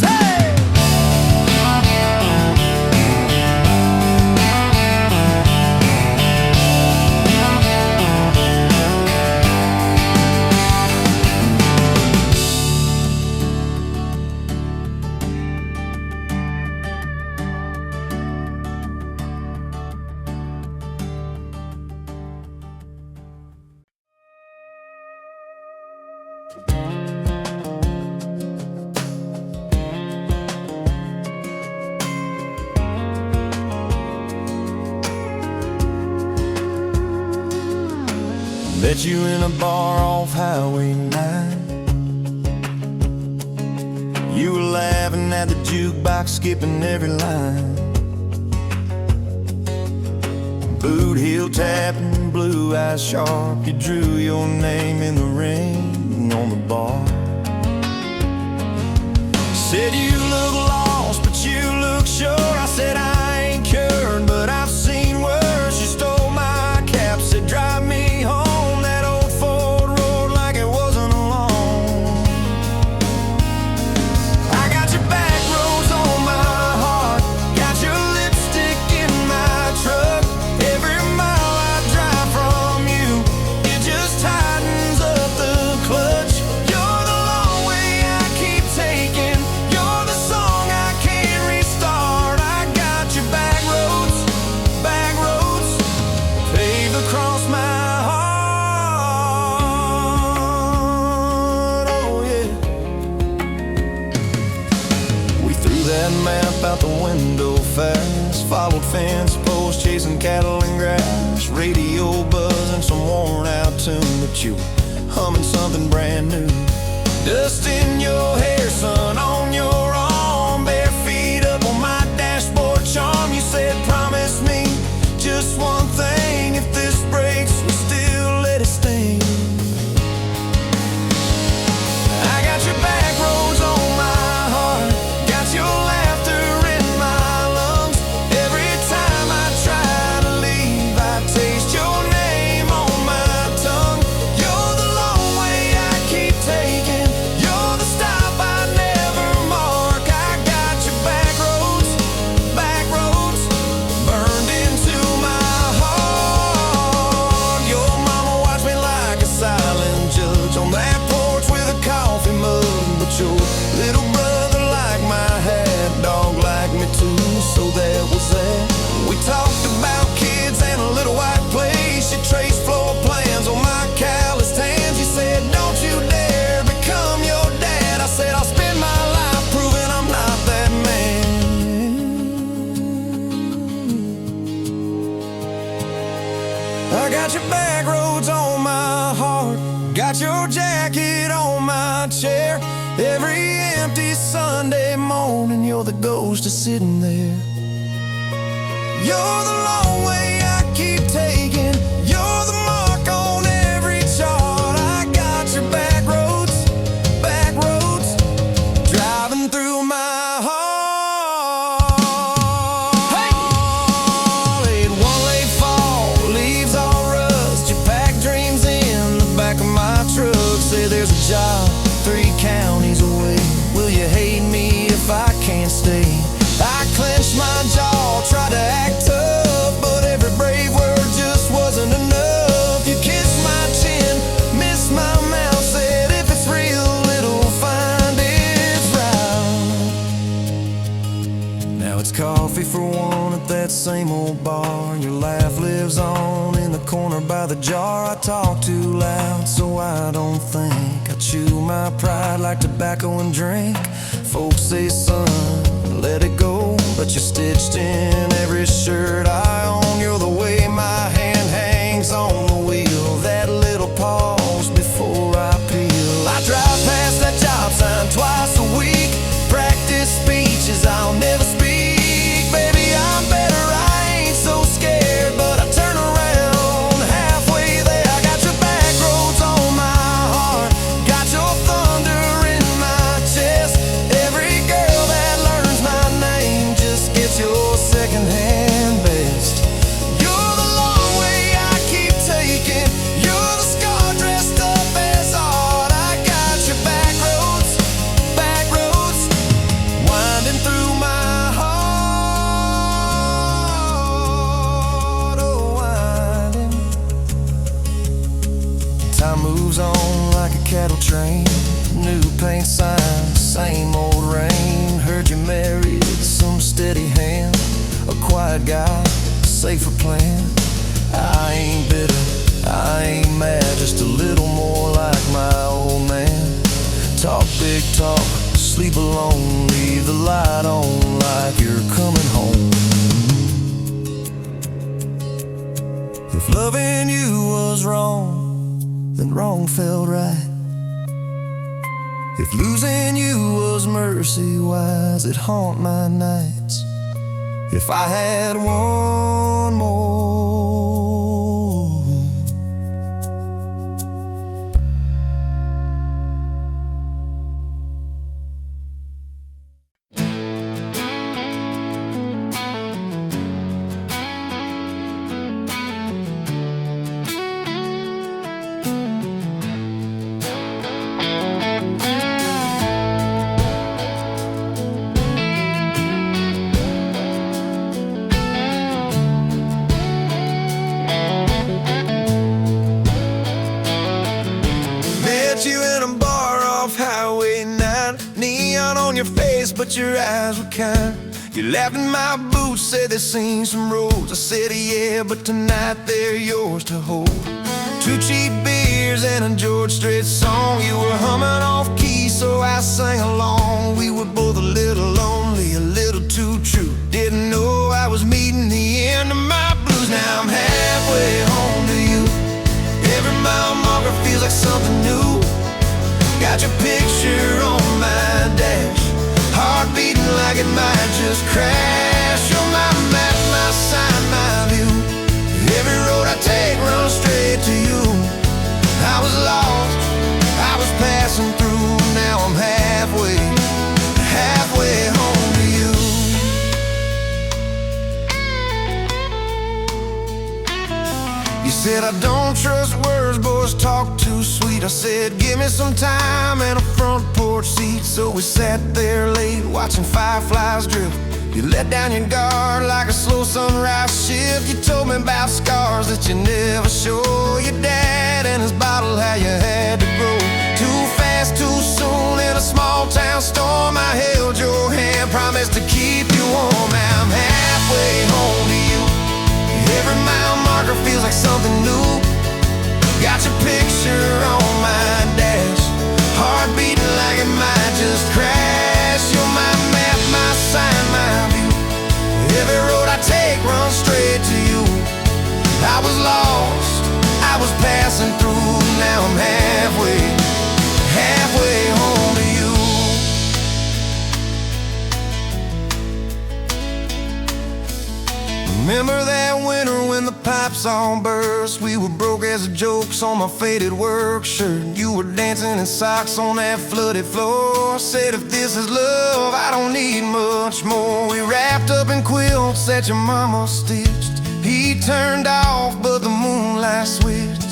Hey! Met you in a bar off Highway 9. You were laughing at the jukebox, skipping every line. Boot heel tapping, blue eyes sharp. You drew your name in the ring on the bar. Said you look lost, but you look sure. I said I ain't cured, but I've seen worse. You stole my cap, said drive me home. Out the window fast, followed fence posts, chasing cattle and grass, radio buzzing some worn out tune, but you were humming something brand new. Dust in your hair, sun on your arm, bare feet up on my dashboard charm. You said promise me just one thing, if this breaks we still let it sting. I got your back roads on my heart, got your laughter in my lungs. Every time I try to leave, I taste your name on my tongue. You're the long way I keep taking, you're the your jacket on my chair. Every empty Sunday morning, you're the ghost of sitting there. You're the long way I keep taking. You're the mark on every chart. I got your back roads, driving through my heart. Hey! One late fall, leaves all rust. You pack dreams in the back of my truck. Say there's a job 3 counties away. Will you hate me if I can't stay? I clenched my jaw, tried to act tough, but every brave word just wasn't enough. You kissed my chin, missed my mouth, said if it's real, it'll find its route. Now it's coffee for one at that same old bar. Your laugh lives on in the corner by the jar. I talk too loud, so I don't think. I chew my pride like tobacco and drink. Folks say, son, let it go, but you're stitched in every shirt I own. You're the way my hand hangs on the wheel, that little pause before I peel. I drive past that job sign twice a week, practice speeches I'll never speak. Baby, I'm better, I ain't so scared, but I turn around halfway there. I got your back roads on my heart, got your thunder in my chest. Every girl that learns my name just gets your secondhand best. You're the long way I keep taking. You're the scar dressed up as art. I got your back roads, winding through my heart. Oh, winding. Time moves on like a cattle train. New paint signs, same old rain. Heard you married some steady hand, a quiet guy, safer plan. I ain't bitter, I ain't mad, just a little more like my old man. Talk big talk, sleep alone, leave the light on like you're coming home. If loving you was wrong, then wrong felt right. If losing you was mercy, why's it haunt my nights? If I had one more. You in a bar off Highway 9, neon on your face, but your eyes were kind. You laughed in my boots, said they've seen some roads. I said yeah, but tonight they're yours to hold. 2 cheap beers and a George Strait song. You were humming off key, so I sang along. We were both a little lonely, a little too true. Didn't know I was meeting the end of my blues. Now I'm halfway home to you. Every mile marker feels like something new. Got your picture on my dash, heart beating like it might just crash. You're my map, my sign, my view. Every road I take runs straight to you. I was lost, I was passing through. Now I'm halfway home to you. You said I don't trust words, boys talk too sweet. I said give me some time and a front porch seat. So we sat there late watching fireflies drift. You let down your guard like a slow sunrise shift. You told me about scars that you never show. Your dad and his bottle, how you had to grow too fast, too soon in a small town storm. I held your hand, promised to keep you warm. Now I'm halfway home to you. Every mile marker feels like something new. Got your picture on my dash, heart beating like it might just crash. You're my map, my sign, my view. Every road I take runs straight to you. I was lost, I was passing through. Now I'm halfway pipes on burst. We were broke as the jokes on my faded work shirt. You were dancing in socks on that flooded floor. Said if this is love, I don't need much more. We wrapped up in quilts that your mama stitched. He turned off, but the moonlight switched.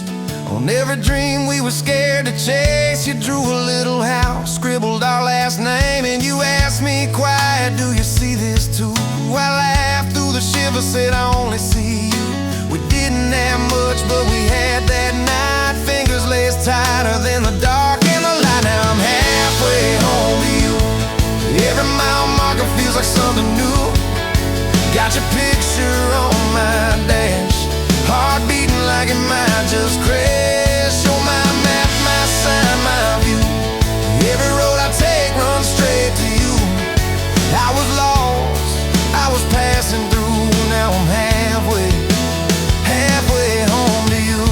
On every dream we were scared to chase, you drew a little house, scribbled our last name, and you asked me quiet, do you see this too? I laughed through the shiver, said I only see you. We didn't have much, but we had that night. Fingers laced tighter than the dark and the light. Now I'm halfway home to you. Every mile marker feels like something new. Got your picture on my dash, heart beating like it might just crash. You're my map, my sign, my view. Every road I take runs straight to you. I was lost, I was passing through. Now I'm halfway home to you.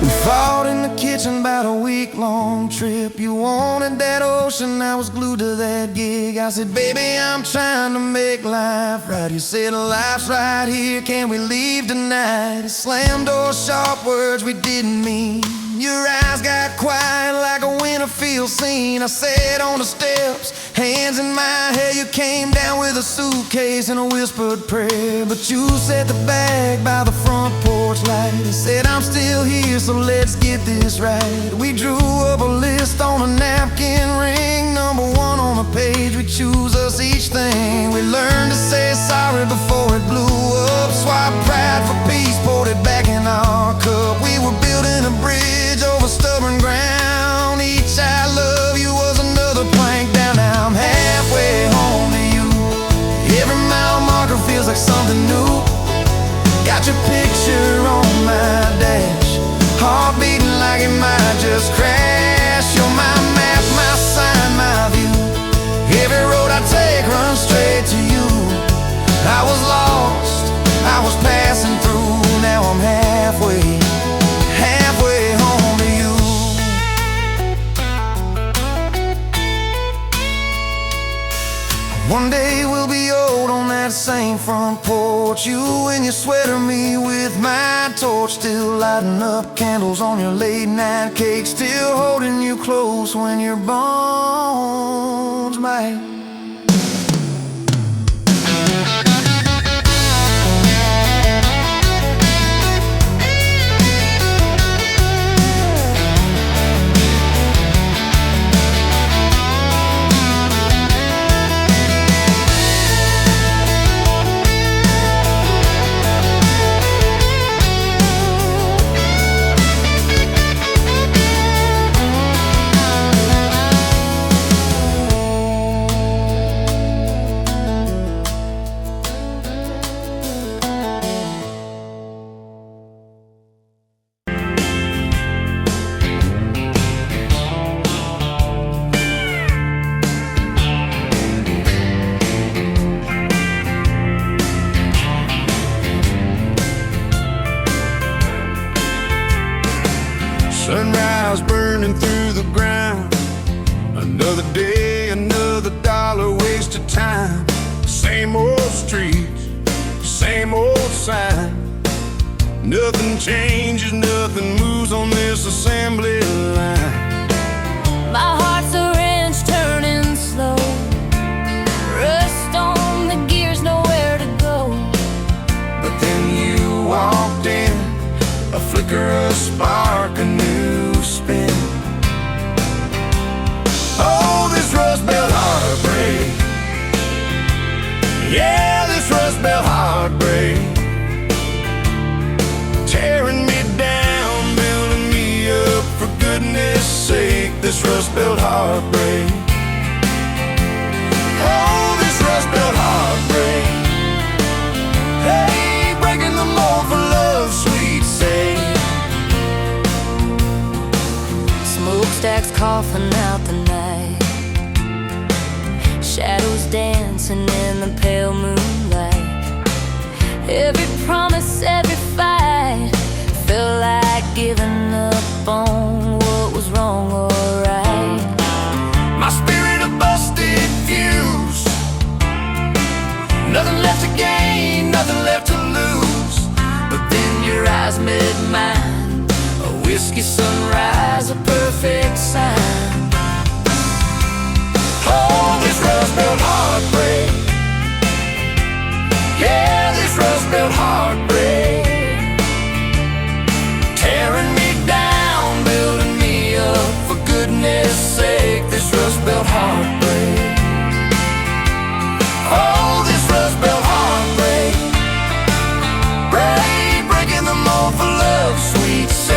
We fought in the kitchen about a week-long trip. You wanted that ocean, I was glued to that gig. I said, baby, I'm trying to make life right. You said, life's right here, can we leave tonight? It slammed doors, sharp words we didn't mean. Your eyes got quiet like a Winterfield scene. I sat on the steps, hands in my hair. You came down with a suitcase and a whispered prayer. But you set the bag by the front porch light and said, I'm still here, so let's get this right. We drew up a list on a napkin ring, number 1 on the page. We choose us each thing. We learned to say sorry before it blew up. Swap pride for peace, poured it back in our cup. We were building a bridge over stubborn ground. Each I love you was another plank down. Now I'm halfway home to you. Every mile marker feels like something new. Got your picture on my dash, heart beating like it might just crash. You're my map, my sign, my view. Every road I take runs straight to you. I was lost, I was passing through. Now I'm halfway home to you. One day we'll be old on that same front porch. You in your sweater, me with my torch. Still lighting up candles on your late night cake. Still holding you close when your bones might. Sunrise burning through the ground. Another day, another dollar wasted time. Same old streets, same old sign. Nothing changes, nothing moves on this assembly line. My heart's a wrench turning slow, rust on the gears, nowhere to go. But then you walked in, a flicker, a spark, a new spin. Oh, this rust belt heartbreak. Yeah, this rust belt heartbreak. Tearing me down, building me up, for goodness sake, this rust belt heartbreak. Oh, this rust belt heartbreak. Hey, breaking the mold for love's sweet sake. Smokestacks coughing out the night, shadows dancing in the pale moonlight. Every promise, every fight felt like giving up on what was wrong or right. My spirit a busted fuse, skies mid-mine, a whiskey sunrise, a perfect sign. Oh, this rust-belt heartbreak, yeah, this rust-belt heartbreak, tearing me down, building me up, for goodness sake, this rust-belt heartbreak. Oh, this rust-belt heartbreak, breaking the mold for love's sweet sake.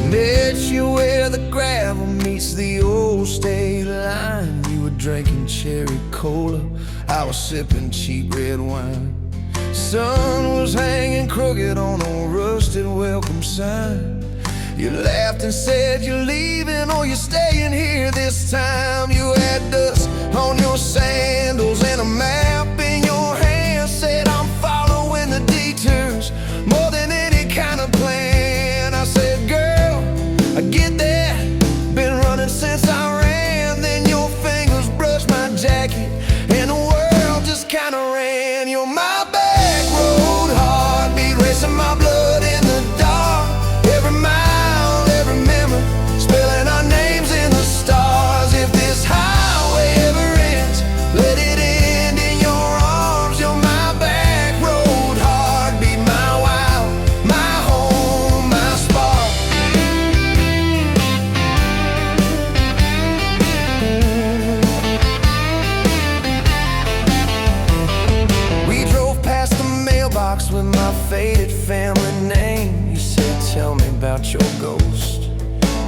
Met you where the gravel meets the old state line. You were drinking cherry cola, I was sipping cheap red wine. Sun was hanging crooked on a rusted welcome sign. You laughed and said you're leaving or you're staying here this time. You had dust on your sandals and a map in your hand. Said I'm following the detours more than any kind of plan. I said, girl, I get that, been running since I ran. Then your fingers brushed my jacket and the world just kinda ran. You're my back road heartbeat, racing my blood in the dark. Every mile, every memory, spelling our names in the stars. If this highway ever ends, let it end in your arms. You're my back road heartbeat, my wild, my home, my spark. We drove past the mailbox with my faded family name. You said, tell me about your ghost,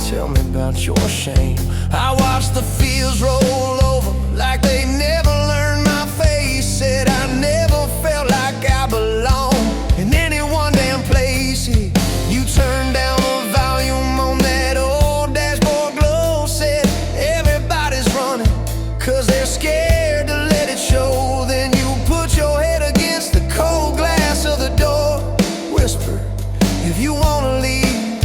tell me about your shame. I watched the fields roll over like they never learned my face. Said I never felt like I belonged in any one damn place. You turned down the volume on that old dashboard glow. Said everybody's running 'cause they're scared to let it show. Then you put your head against the cold glass of the door. Whisper, if you wanna leave,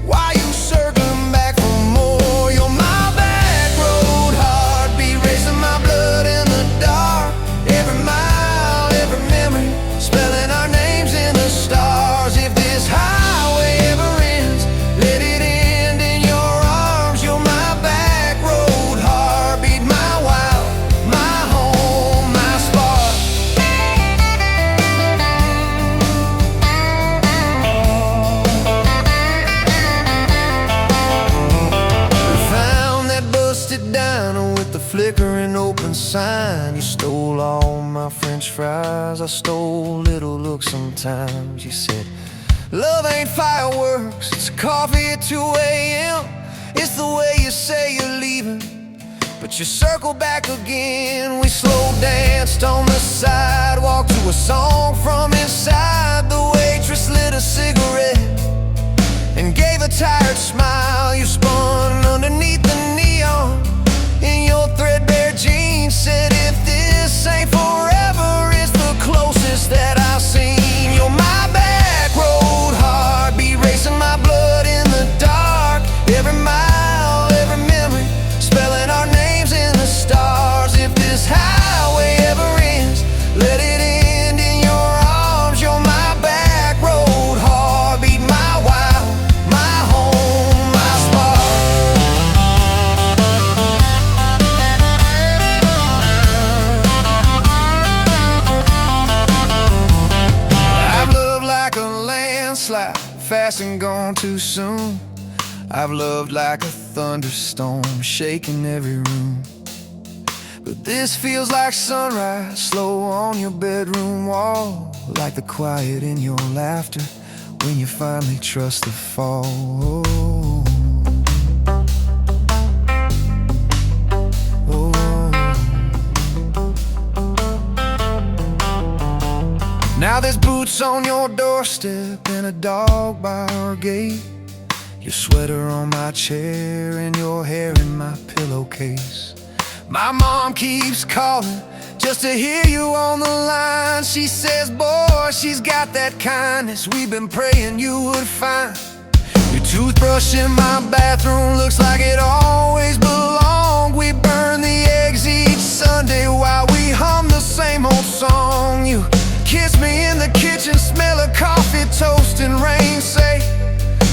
why you circling back for more? You're my back road heartbeat, racing my blood in the dark. Every mile, every memory, spelling our names in the stars. If this highway ever ends, let it end in your arms. You're my back road heartbeat, my wild, my home, my spark. We found that busted diner with the flickering open sign. You stole all my French fries, I stole little looks sometimes. You said, love ain't fireworks, it's coffee at 2 a.m. It's the way you say you're leaving, but you circle back again. We slow danced on the sidewalk to a song from inside. The waitress lit a cigarette and gave a tired smile. You spun underneath the neon in your threadbare jeans. Said if this ain't forever, it's the closest that I've seen. You're my back road heartbeat, racing my blood in the dark. Every mile, every memory, spelling our names in the stars. If this highway ever ends, let it end in your arms. You're my back road heartbeat, my wild, my home, my spark. I've loved like a landslide, fast and gone too soon. I've loved like a thunderstorm, shaking every room. But this feels like sunrise, slow on your bedroom wall. Like the quiet in your laughter when you finally trust the fall. Now there's booze boots on your doorstep and a dog by our gate. Your sweater on my chair and your hair in my pillowcase. My mom keeps calling just to hear you on the line. She says, boy, she's got that kindness we've been praying you would find. Your toothbrush in my bathroom looks like it always belonged. We burn the eggs each Sunday while we hum the same old song. You kiss me in the kitchen, smell of coffee, toast and rain. Say,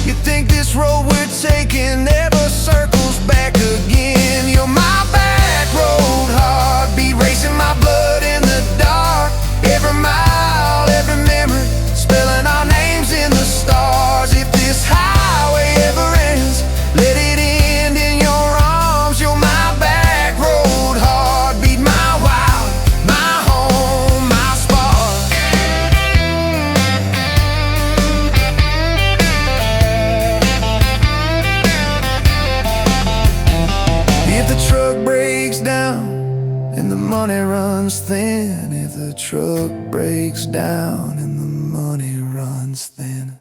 you think this road we're taking never circles back again. You're my back road heartbeat, racing my blood in the dark. Every mile, every memory, spelling our names in the stars. If this highway ever ends, let it end in your arms. You're my back road heartbeat, my wild, my home, my spark. If the truck breaks down and the money runs thin, if the truck breaks down and the money runs thin.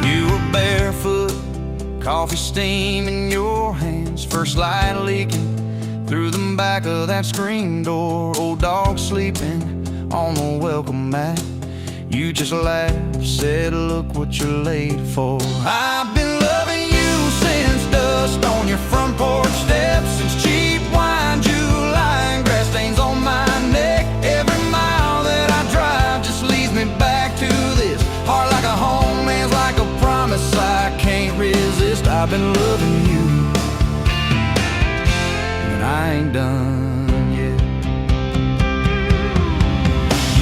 You were barefoot, coffee steam in your hands, first light leaking through the back of that screen door. Old dog sleeping on the welcome mat. You just laughed, said, look what you're late for. I've been loving you since dust on your front porch steps, since cheap wine, July, and grass stains on my neck. Every mile that I drive just leads me back to this. Heart like a home, hands like a promise I can't resist. I've been loving you, and I ain't done yet.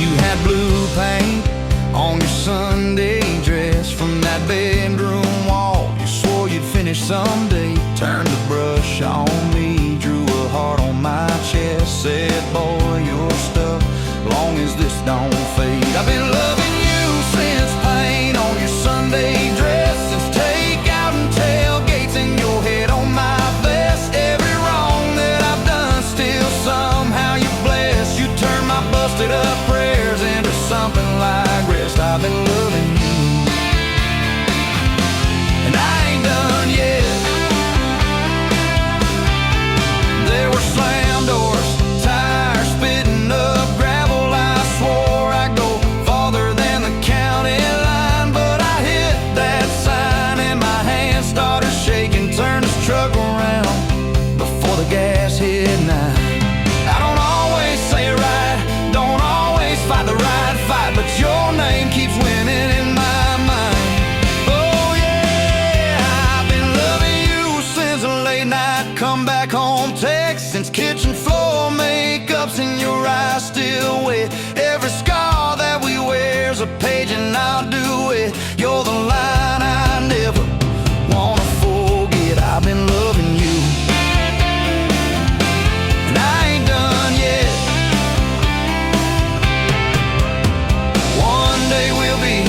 You had blue paint on your Sunday dress from that bedroom wall. You swore you'd finish someday. Turned the brush on me, drew a heart on my chest, said, boy, you're stuck long as this don't fade. I've been loving you since paint on your Sunday dress, since takeout and tailgates in your head on my vest. Every wrong that I've done, still somehow you bless. You turn my busted up prayers into something like rest. I've been loving you, and I ain't done yet. There were slam doors, tires spitting up gravel. I swore I'd go farther than the county line, but I hit that sign and my hand started shaking. Turned this truck around before the gas hit 9. I don't always say it right, don't always fight the right fight, but your name keeps winning in my mind. Oh yeah, I've been loving you since a late night come back home text, since kitchen floor makeup's in your eyes still wet. Every scar that we wear's a page and I'll do it. You're the line I never wanna forget. I've been loving you, and I ain't done yet. One day we'll be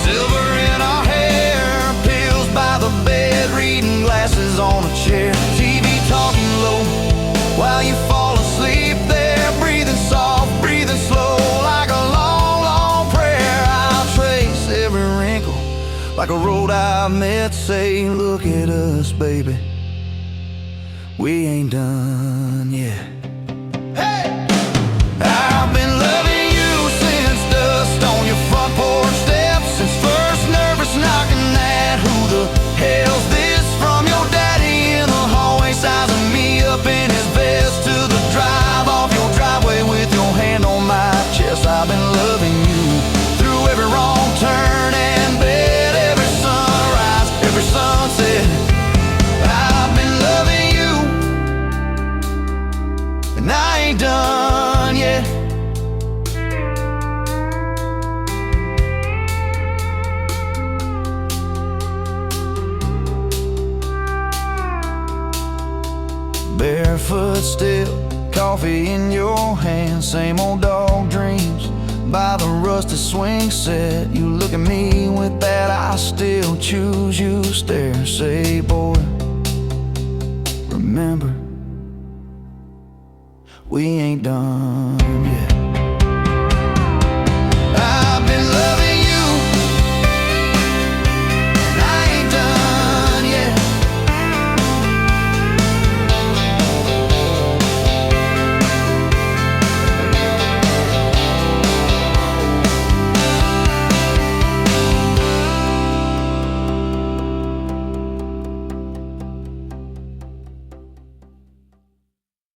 silver in our hair, pills by the bed, reading glasses on a chair, TV talking low while you fall asleep there, breathing soft, breathing slow, like a long, long prayer. I'll trace every wrinkle like a road I've met. Say, look at us, baby, we ain't done yet. I've been loving you since dust on your front porch steps, since first nervous knocking at who the hell's this, from your daddy in the hallway sizing me up in his vest, to the drive off your driveway with your hand on my chest. I've been loving you through every wrong turn and bed, every sunrise, every sunset. I've been loving you, and I ain't done yet. Barefoot still, coffee in your hand, same old dog dreams, by the rusty swing set. You look at me with that I still choose you stare. Say, boy, remember